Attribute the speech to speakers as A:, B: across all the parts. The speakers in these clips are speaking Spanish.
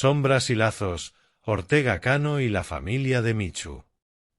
A: Sombras y lazos, Ortega Cano y la familia de Michu.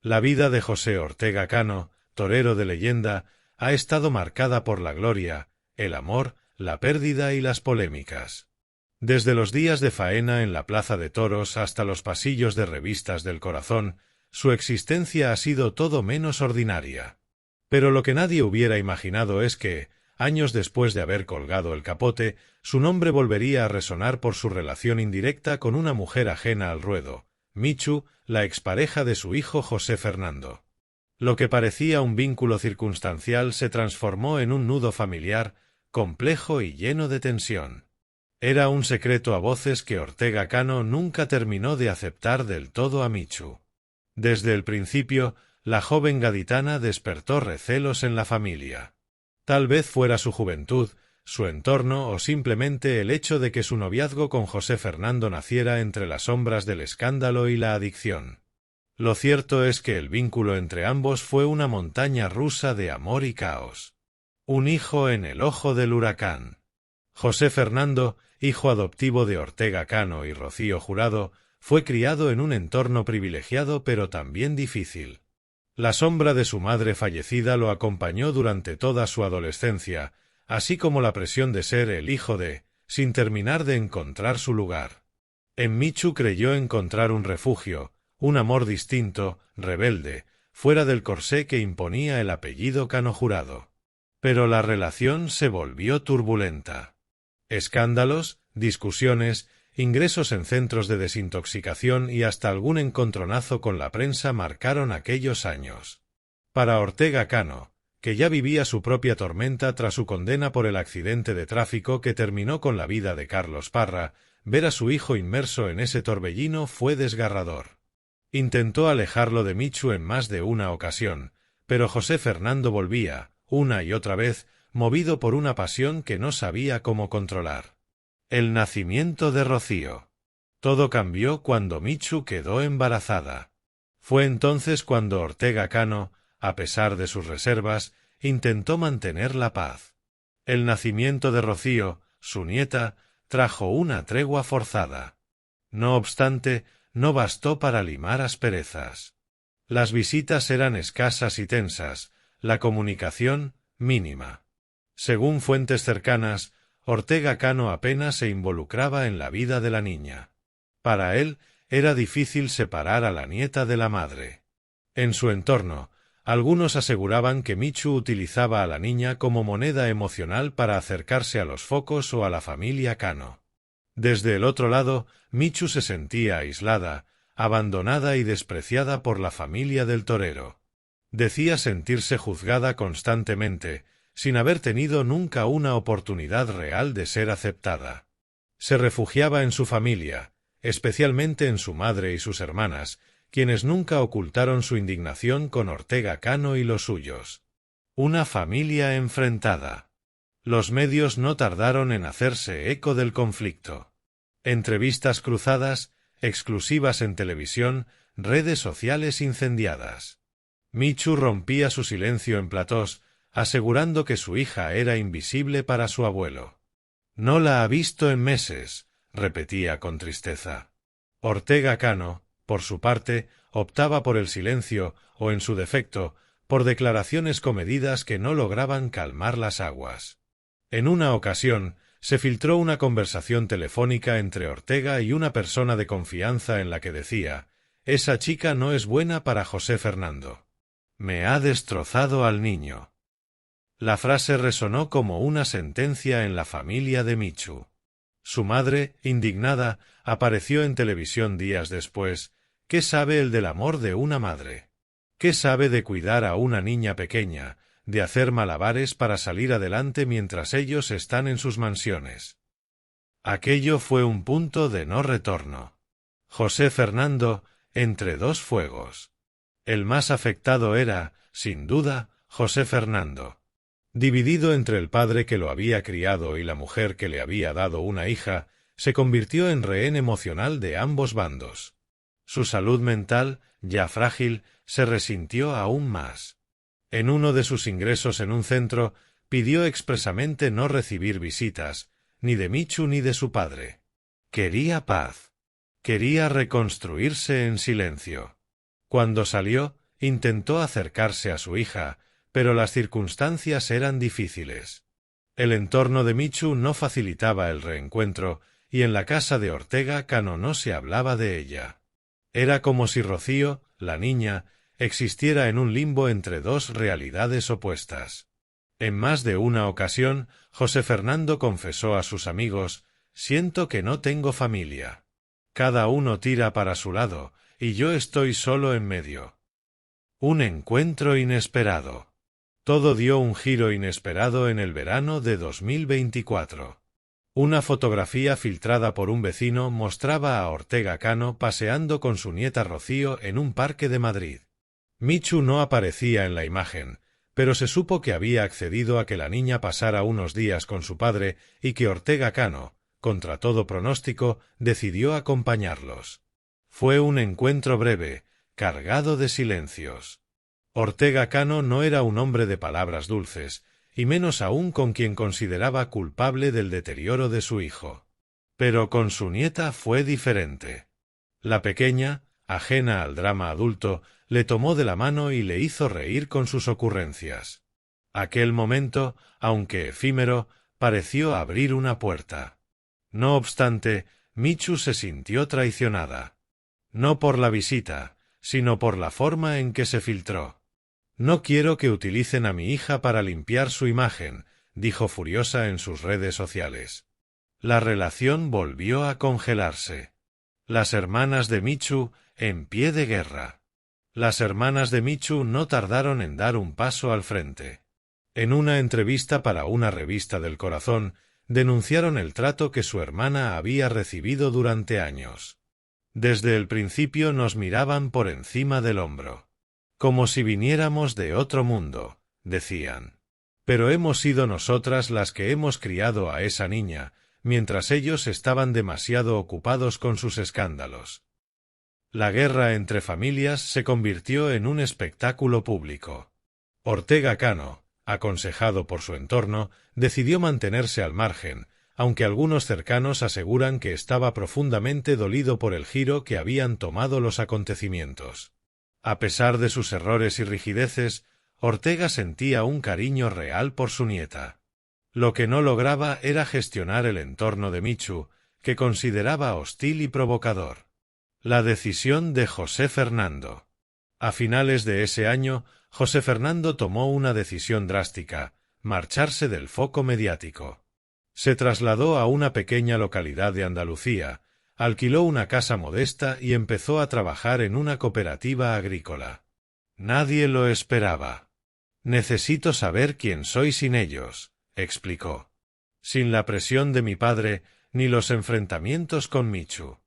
A: La vida de José Ortega Cano, torero de leyenda, ha estado marcada por la gloria, el amor, la pérdida y las polémicas. Desde los días de faena en la plaza de toros hasta los pasillos de revistas del corazón, su existencia ha sido todo menos ordinaria. Pero lo que nadie hubiera imaginado es que, años después de haber colgado el capote, su nombre volvería a resonar por su relación indirecta con una mujer ajena al ruedo, Michu, la expareja de su hijo José Fernando. Lo que parecía un vínculo circunstancial se transformó en un nudo familiar, complejo y lleno de tensión. Era un secreto a voces que Ortega Cano nunca terminó de aceptar del todo a Michu. Desde el principio, la joven gaditana despertó recelos en la familia. Tal vez fuera su juventud, su entorno o simplemente el hecho de que su noviazgo con José Fernando naciera entre las sombras del escándalo y la adicción. Lo cierto es que el vínculo entre ambos fue una montaña rusa de amor y caos. Un hijo en el ojo del huracán. José Fernando, hijo adoptivo de Ortega Cano y Rocío Jurado, fue criado en un entorno privilegiado pero también difícil. La sombra de su madre fallecida lo acompañó durante toda su adolescencia, así como la presión de ser el hijo de, sin terminar de encontrar su lugar. En Michu creyó encontrar un refugio, un amor distinto, rebelde, fuera del corsé que imponía el apellido Cano Jurado. Pero la relación se volvió turbulenta. Escándalos, discusiones, ingresos en centros de desintoxicación y hasta algún encontronazo con la prensa marcaron aquellos años. Para Ortega Cano, que ya vivía su propia tormenta tras su condena por el accidente de tráfico que terminó con la vida de Carlos Parra, ver a su hijo inmerso en ese torbellino fue desgarrador. Intentó alejarlo de Michu en más de una ocasión, pero José Fernando volvía, una y otra vez, movido por una pasión que no sabía cómo controlar. El nacimiento de Rocío. Todo cambió cuando Michu quedó embarazada. Fue entonces cuando Ortega Cano, a pesar de sus reservas, intentó mantener la paz. El nacimiento de Rocío, su nieta, trajo una tregua forzada. No obstante, no bastó para limar asperezas. Las visitas eran escasas y tensas, la comunicación, mínima. Según fuentes cercanas, Ortega Cano apenas se involucraba en la vida de la niña. Para él, era difícil separar a la nieta de la madre. En su entorno, algunos aseguraban que Michu utilizaba a la niña como moneda emocional para acercarse a los focos o a la familia Cano. Desde el otro lado, Michu se sentía aislada, abandonada y despreciada por la familia del torero. Decía sentirse juzgada constantemente, sin haber tenido nunca una oportunidad real de ser aceptada. Se refugiaba en su familia, especialmente en su madre y sus hermanas, quienes nunca ocultaron su indignación con Ortega Cano y los suyos. Una familia enfrentada. Los medios no tardaron en hacerse eco del conflicto. Entrevistas cruzadas, exclusivas en televisión, redes sociales incendiadas. Michu rompía su silencio en platós, asegurando que su hija era invisible para su abuelo. No la ha visto en meses, repetía con tristeza. Ortega Cano, por su parte, optaba por el silencio, o en su defecto, por declaraciones comedidas que no lograban calmar las aguas. En una ocasión, se filtró una conversación telefónica entre Ortega y una persona de confianza en la que decía: «Esa chica no es buena para José Fernando. Me ha destrozado al niño». La frase resonó como una sentencia en la familia de Michu. Su madre, indignada, apareció en televisión días después. ¿Qué sabe él del amor de una madre? ¿Qué sabe de cuidar a una niña pequeña, de hacer malabares para salir adelante mientras ellos están en sus mansiones? Aquello fue un punto de no retorno. José Fernando, entre dos fuegos. El más afectado era, sin duda, José Fernando. Dividido entre el padre que lo había criado y la mujer que le había dado una hija, se convirtió en rehén emocional de ambos bandos. Su salud mental, ya frágil, se resintió aún más. En uno de sus ingresos en un centro, pidió expresamente no recibir visitas, ni de Michu ni de su padre. Quería paz. Quería reconstruirse en silencio. Cuando salió, intentó acercarse a su hija, pero las circunstancias eran difíciles. El entorno de Michu no facilitaba el reencuentro, y en la casa de Ortega Cano no se hablaba de ella. Era como si Rocío, la niña, existiera en un limbo entre dos realidades opuestas. En más de una ocasión, José Fernando confesó a sus amigos: «Siento que no tengo familia. Cada uno tira para su lado, y yo estoy solo en medio». Un encuentro inesperado. Todo dio un giro inesperado en el verano de 2024. Una fotografía filtrada por un vecino mostraba a Ortega Cano paseando con su nieta Rocío en un parque de Madrid. Michu no aparecía en la imagen, pero se supo que había accedido a que la niña pasara unos días con su padre y que Ortega Cano, contra todo pronóstico, decidió acompañarlos. Fue un encuentro breve, cargado de silencios. Ortega Cano no era un hombre de palabras dulces, y menos aún con quien consideraba culpable del deterioro de su hijo. Pero con su nieta fue diferente. La pequeña, ajena al drama adulto, le tomó de la mano y le hizo reír con sus ocurrencias. Aquel momento, aunque efímero, pareció abrir una puerta. No obstante, Michu se sintió traicionada. No por la visita, sino por la forma en que se filtró. «No quiero que utilicen a mi hija para limpiar su imagen», dijo furiosa en sus redes sociales. La relación volvió a congelarse. Las hermanas de Michu, en pie de guerra. Las hermanas de Michu no tardaron en dar un paso al frente. En una entrevista para una revista del corazón, denunciaron el trato que su hermana había recibido durante años. «Desde el principio nos miraban por encima del hombro. Como si viniéramos de otro mundo», decían. «Pero hemos sido nosotras las que hemos criado a esa niña, mientras ellos estaban demasiado ocupados con sus escándalos». La guerra entre familias se convirtió en un espectáculo público. Ortega Cano, aconsejado por su entorno, decidió mantenerse al margen, aunque algunos cercanos aseguran que estaba profundamente dolido por el giro que habían tomado los acontecimientos. A pesar de sus errores y rigideces, Ortega sentía un cariño real por su nieta. Lo que no lograba era gestionar el entorno de Michu, que consideraba hostil y provocador. La decisión de José Fernando. A finales de ese año, José Fernando tomó una decisión drástica: marcharse del foco mediático. Se trasladó a una pequeña localidad de Andalucía, alquiló una casa modesta y empezó a trabajar en una cooperativa agrícola. Nadie lo esperaba. «Necesito saber quién soy sin ellos», explicó. «Sin la presión de mi padre, ni los enfrentamientos con Michu».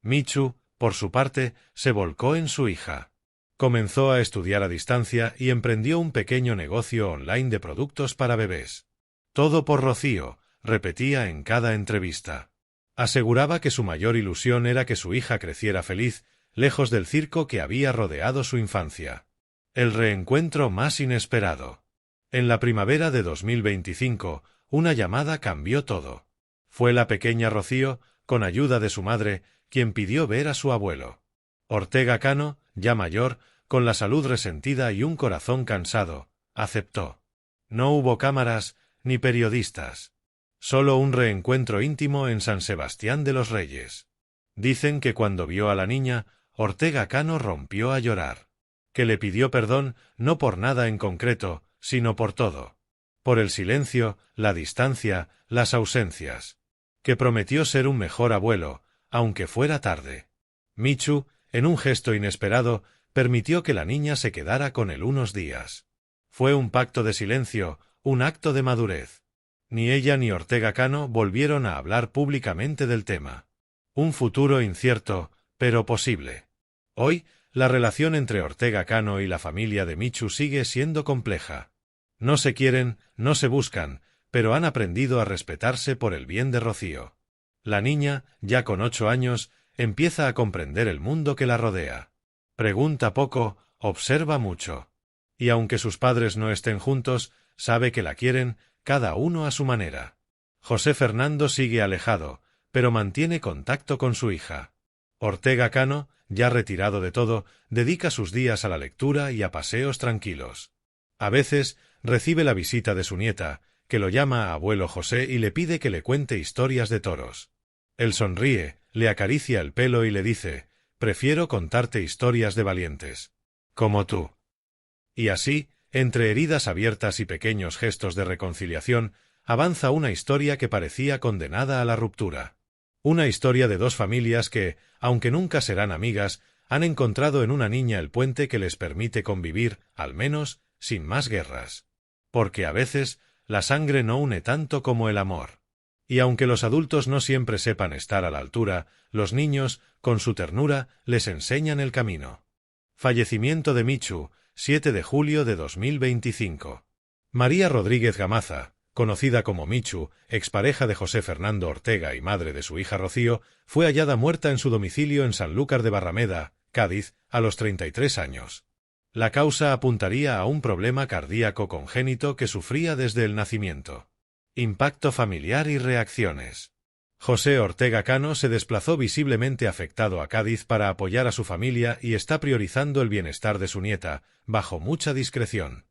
A: Michu, por su parte, se volcó en su hija. Comenzó a estudiar a distancia y emprendió un pequeño negocio online de productos para bebés. «Todo por Rocío», repetía en cada entrevista. Aseguraba que su mayor ilusión era que su hija creciera feliz, lejos del circo que había rodeado su infancia. El reencuentro más inesperado. En la primavera de 2025, una llamada cambió todo. Fue la pequeña Rocío, con ayuda de su madre, quien pidió ver a su abuelo. Ortega Cano, ya mayor, con la salud resentida y un corazón cansado, aceptó. No hubo cámaras ni periodistas. Solo un reencuentro íntimo en San Sebastián de los Reyes. Dicen que cuando vio a la niña, Ortega Cano rompió a llorar. Que le pidió perdón no por nada en concreto, sino por todo. Por el silencio, la distancia, las ausencias. Que prometió ser un mejor abuelo, aunque fuera tarde. Michu, en un gesto inesperado, permitió que la niña se quedara con él unos días. Fue un pacto de silencio, un acto de madurez. Ni ella ni Ortega Cano volvieron a hablar públicamente del tema. Un futuro incierto, pero posible. Hoy, la relación entre Ortega Cano y la familia de Michu sigue siendo compleja. No se quieren, no se buscan, pero han aprendido a respetarse por el bien de Rocío. La niña, ya con 8 años, empieza a comprender el mundo que la rodea. Pregunta poco, observa mucho. Y aunque sus padres no estén juntos, sabe que la quieren, cada uno a su manera. José Fernando sigue alejado, pero mantiene contacto con su hija. Ortega Cano, ya retirado de todo, dedica sus días a la lectura y a paseos tranquilos. A veces recibe la visita de su nieta, que lo llama a abuelo José y le pide que le cuente historias de toros. Él sonríe, le acaricia el pelo y le dice: «Prefiero contarte historias de valientes. Como tú». Y así, entre heridas abiertas y pequeños gestos de reconciliación, avanza una historia que parecía condenada a la ruptura. Una historia de dos familias que, aunque nunca serán amigas, han encontrado en una niña el puente que les permite convivir, al menos, sin más guerras. Porque a veces, la sangre no une tanto como el amor. Y aunque los adultos no siempre sepan estar a la altura, los niños, con su ternura, les enseñan el camino. Fallecimiento de Michu, 7 de julio de 2025. María Rodríguez Gamaza, conocida como Michu, expareja de José Fernando Ortega y madre de su hija Rocío, fue hallada muerta en su domicilio en Sanlúcar de Barrameda, Cádiz, a los 33 años. La causa apuntaría a un problema cardíaco congénito que sufría desde el nacimiento. Impacto familiar y reacciones. José Ortega Cano se desplazó visiblemente afectado a Cádiz para apoyar a su familia y está priorizando el bienestar de su nieta, bajo mucha discreción.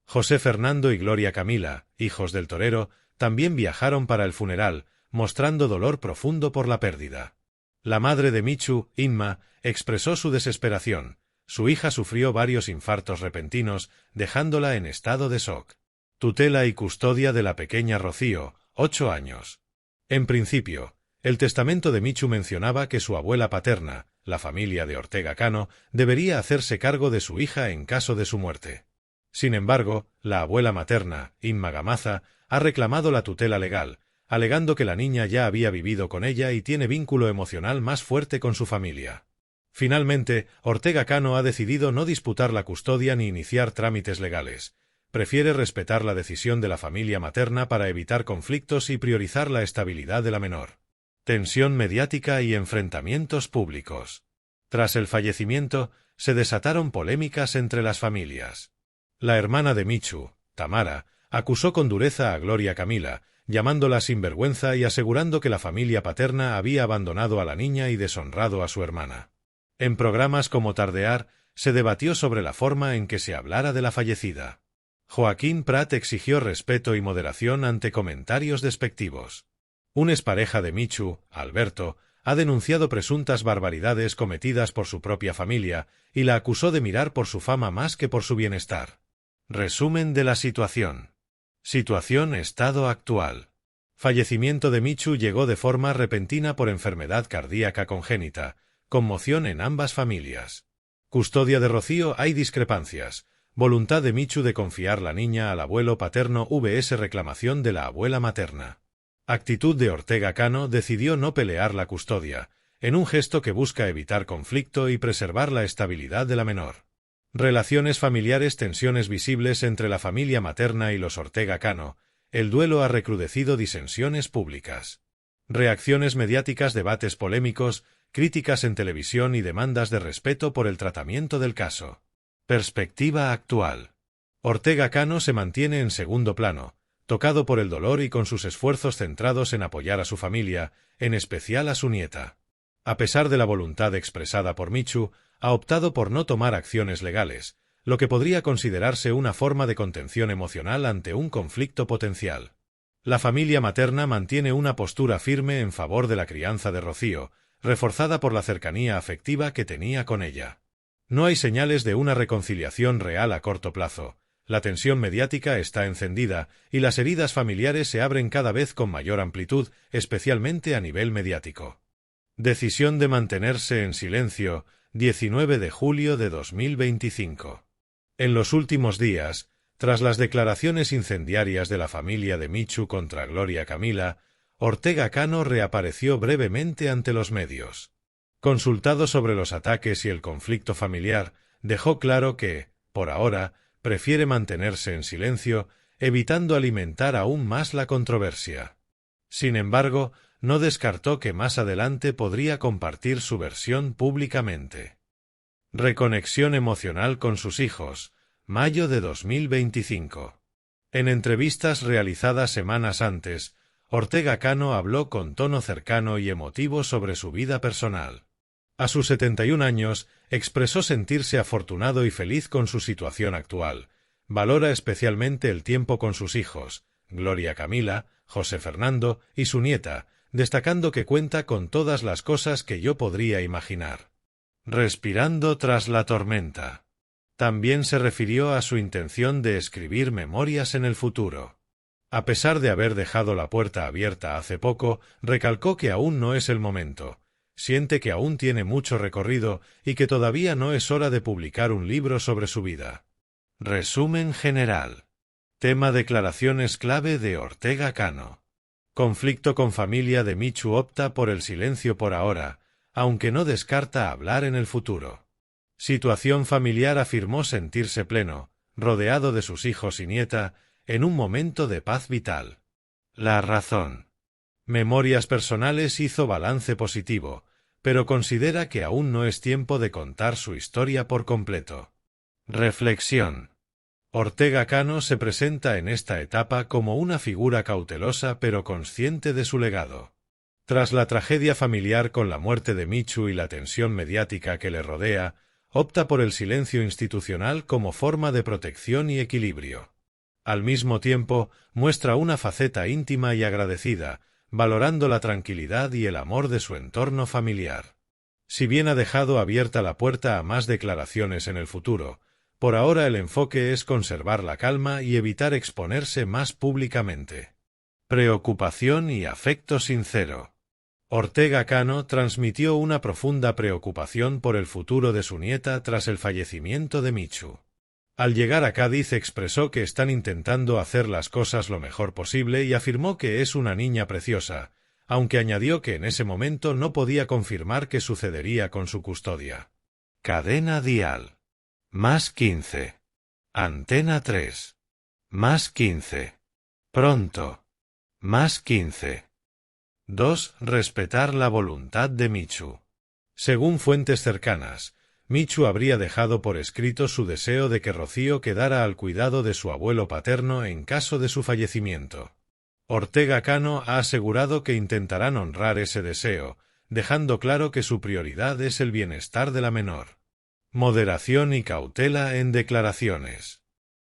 A: José Fernando y Gloria Camila, hijos del torero, también viajaron para el funeral, mostrando dolor profundo por la pérdida. La madre de Michu, Inma, expresó su desesperación. Su hija sufrió varios infartos repentinos, dejándola en estado de shock. Tutela y custodia de la pequeña Rocío, 8 años. En principio, el testamento de Michu mencionaba que su abuela paterna, la familia de Ortega Cano, debería hacerse cargo de su hija en caso de su muerte. Sin embargo, la abuela materna, Inma Gamaza, ha reclamado la tutela legal, alegando que la niña ya había vivido con ella y tiene vínculo emocional más fuerte con su familia. Finalmente, Ortega Cano ha decidido no disputar la custodia ni iniciar trámites legales. Prefiere respetar la decisión de la familia materna para evitar conflictos y priorizar la estabilidad de la menor. Tensión mediática y enfrentamientos públicos. Tras el fallecimiento, se desataron polémicas entre las familias. La hermana de Michu, Tamara, acusó con dureza a Gloria Camila, llamándola sinvergüenza y asegurando que la familia paterna había abandonado a la niña y deshonrado a su hermana. En programas como Tardear, se debatió sobre la forma en que se hablara de la fallecida. Joaquín Prat exigió respeto y moderación ante comentarios despectivos. Un expareja de Michu, Alberto, ha denunciado presuntas barbaridades cometidas por su propia familia y la acusó de mirar por su fama más que por su bienestar. Resumen de la situación. Situación estado actual. Fallecimiento de Michu llegó de forma repentina por enfermedad cardíaca congénita, conmoción en ambas familias. Custodia de Rocío, hay discrepancias. Voluntad de Michu de confiar la niña al abuelo paterno vs reclamación de la abuela materna. Actitud de Ortega Cano, decidió no pelear la custodia, en un gesto que busca evitar conflicto y preservar la estabilidad de la menor. Relaciones familiares, tensiones visibles entre la familia materna y los Ortega Cano, el duelo ha recrudecido, disensiones públicas. Reacciones mediáticas, debates polémicos, críticas en televisión y demandas de respeto por el tratamiento del caso. Perspectiva actual. Ortega Cano se mantiene en segundo plano, tocado por el dolor y con sus esfuerzos centrados en apoyar a su familia, en especial a su nieta. A pesar de la voluntad expresada por Michu, ha optado por no tomar acciones legales, lo que podría considerarse una forma de contención emocional ante un conflicto potencial. La familia materna mantiene una postura firme en favor de la crianza de Rocío, reforzada por la cercanía afectiva que tenía con ella. No hay señales de una reconciliación real a corto plazo. La tensión mediática está encendida y las heridas familiares se abren cada vez con mayor amplitud, especialmente a nivel mediático. Decisión de mantenerse en silencio, 19 de julio de 2025. En los últimos días, tras las declaraciones incendiarias de la familia de Michu contra Gloria Camila, Ortega Cano reapareció brevemente ante los medios. Consultado sobre los ataques y el conflicto familiar, dejó claro que, por ahora, prefiere mantenerse en silencio, evitando alimentar aún más la controversia. Sin embargo, no descartó que más adelante podría compartir su versión públicamente. Reconexión emocional con sus hijos, mayo de 2025. En entrevistas realizadas semanas antes, Ortega Cano habló con tono cercano y emotivo sobre su vida personal. A sus 71 años, expresó sentirse afortunado y feliz con su situación actual. Valora especialmente el tiempo con sus hijos, Gloria Camila, José Fernando y su nieta, destacando que cuenta con todas las cosas que yo podría imaginar. Respirando tras la tormenta. También se refirió a su intención de escribir memorias en el futuro. A pesar de haber dejado la puerta abierta hace poco, recalcó que aún no es el momento. Siente que aún tiene mucho recorrido y que todavía no es hora de publicar un libro sobre su vida. Resumen general. Tema: declaraciones clave de Ortega Cano. Conflicto con familia de Michu: opta por el silencio por ahora, aunque no descarta hablar en el futuro. Situación familiar: afirmó sentirse pleno, rodeado de sus hijos y nieta, en un momento de paz vital. La razón. Memorias personales: hizo balance positivo, pero considera que aún no es tiempo de contar su historia por completo. Reflexión. Ortega Cano se presenta en esta etapa como una figura cautelosa pero consciente de su legado. Tras la tragedia familiar con la muerte de Michu y la tensión mediática que le rodea, opta por el silencio institucional como forma de protección y equilibrio. Al mismo tiempo, muestra una faceta íntima y agradecida, valorando la tranquilidad y el amor de su entorno familiar. Si bien ha dejado abierta la puerta a más declaraciones en el futuro, por ahora el enfoque es conservar la calma y evitar exponerse más públicamente. Preocupación y afecto sincero. Ortega Cano transmitió una profunda preocupación por el futuro de su nieta tras el fallecimiento de Michu. Al llegar a Cádiz expresó que están intentando hacer las cosas lo mejor posible y afirmó que es una niña preciosa, aunque añadió que en ese momento no podía confirmar qué sucedería con su custodia. Cadena Dial. +15. Antena 3. +15. Pronto. +15. 2. Respetar la voluntad de Michu. Según fuentes cercanas, Michu habría dejado por escrito su deseo de que Rocío quedara al cuidado de su abuelo paterno en caso de su fallecimiento. Ortega Cano ha asegurado que intentarán honrar ese deseo, dejando claro que su prioridad es el bienestar de la menor. Moderación y cautela en declaraciones.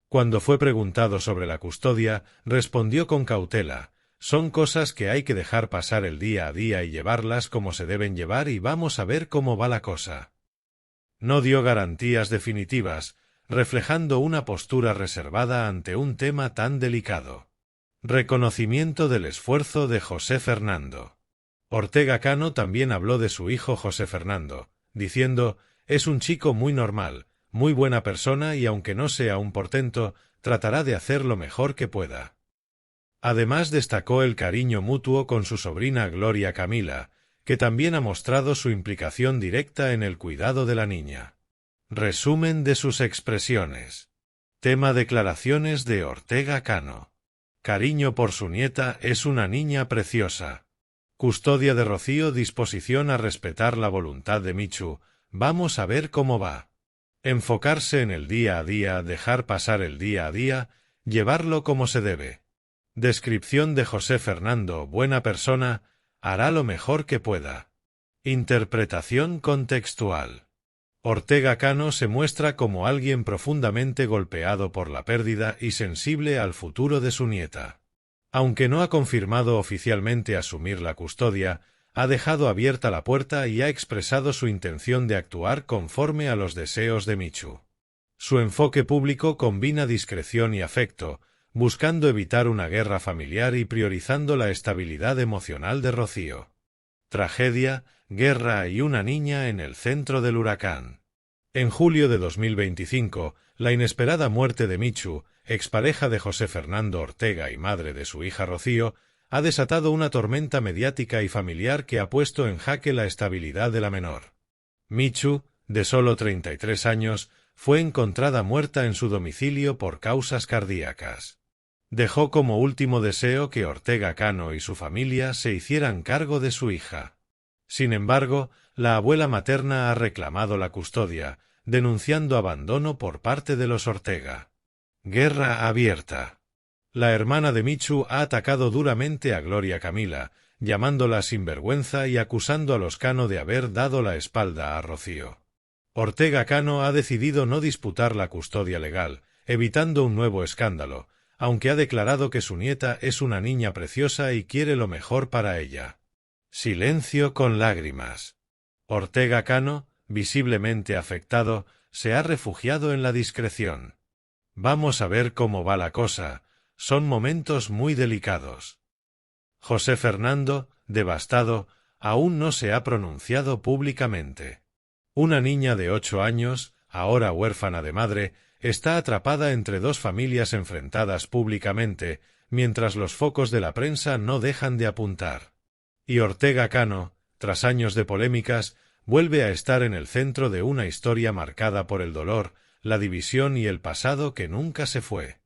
A: Cuando fue preguntado sobre la custodia, respondió con cautela: son cosas que hay que dejar pasar el día a día y llevarlas como se deben llevar y vamos a ver cómo va la cosa. No dio garantías definitivas, reflejando una postura reservada ante un tema tan delicado. Reconocimiento del esfuerzo de José Fernando. Ortega Cano también habló de su hijo José Fernando, diciendo: es un chico muy normal, muy buena persona y aunque no sea un portento, tratará de hacer lo mejor que pueda. Además destacó el cariño mutuo con su sobrina Gloria Camila, que también ha mostrado su implicación directa en el cuidado de la niña. Resumen de sus expresiones. Tema: declaraciones de Ortega Cano. Cariño por su nieta: es una niña preciosa. Custodia de Rocío: disposición a respetar la voluntad de Michu, vamos a ver cómo va. Enfocarse en el día a día, dejar pasar el día a día, llevarlo como se debe. Descripción de José Fernando: buena persona, hará lo mejor que pueda. Interpretación contextual. Ortega Cano se muestra como alguien profundamente golpeado por la pérdida y sensible al futuro de su nieta. Aunque no ha confirmado oficialmente asumir la custodia, ha dejado abierta la puerta y ha expresado su intención de actuar conforme a los deseos de Michu. Su enfoque público combina discreción y afecto, buscando evitar una guerra familiar y priorizando la estabilidad emocional de Rocío. Tragedia, guerra y una niña en el centro del huracán. En julio de 2025, la inesperada muerte de Michu, expareja de José Fernando Ortega y madre de su hija Rocío, ha desatado una tormenta mediática y familiar que ha puesto en jaque la estabilidad de la menor. Michu, de solo 33 años, fue encontrada muerta en su domicilio por causas cardíacas. Dejó como último deseo que Ortega Cano y su familia se hicieran cargo de su hija. Sin embargo, la abuela materna ha reclamado la custodia, denunciando abandono por parte de los Ortega. Guerra abierta. La hermana de Michu ha atacado duramente a Gloria Camila, llamándola sinvergüenza y acusando a los Cano de haber dado la espalda a Rocío. Ortega Cano ha decidido no disputar la custodia legal, evitando un nuevo escándalo, aunque ha declarado que su nieta es una niña preciosa y quiere lo mejor para ella. Silencio con lágrimas. Ortega Cano, visiblemente afectado, se ha refugiado en la discreción. Vamos a ver cómo va la cosa, son momentos muy delicados. José Fernando, devastado, aún no se ha pronunciado públicamente. Una niña de 8 años, ahora huérfana de madre, está atrapada entre dos familias enfrentadas públicamente, mientras los focos de la prensa no dejan de apuntar. Y Ortega Cano, tras años de polémicas, vuelve a estar en el centro de una historia marcada por el dolor, la división y el pasado que nunca se fue.